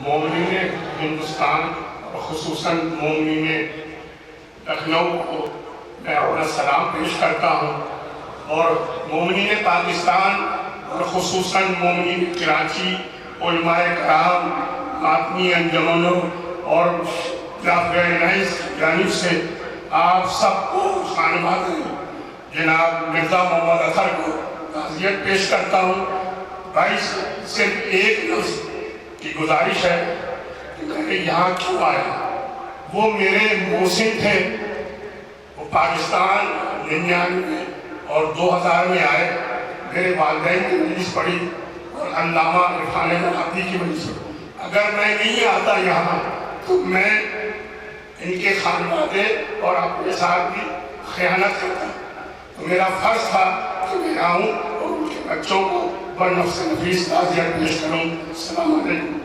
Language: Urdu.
مومنین ہندوستان اور خصوصاً مومنین لکھنؤ کو میں اپنا سلام پیش کرتا ہوں، اور مومنین پاکستان اور خصوصاً مومنین کراچی، علماء کرام، آدمی انجمنوں اور نائز جانب سے آپ سب کو خانوادہ جناب مرزا محمد اطہر کو تعزیت پیش کرتا ہوں۔ بھائی صرف ایک لفظ کی گزارش ہے کہ میں یہاں کیوں آیا۔ وہ میرے محسن تھے، وہ پاکستان 99 اور 2000 میں آئے، میرے والدین کی مجلس پڑھی اور علامہ عرفان مراقی کی مجلس پڑھی۔ اگر میں نہیں آتا یہاں تو میں ان کے خانوادے اور اپنے ساتھ بھی خیانت کرتا، تو میرا فرض تھا کہ میں آؤں اور ان کے بچوں کو بنفس نفیس تعزیت پیش کروں۔ السلام علیکم۔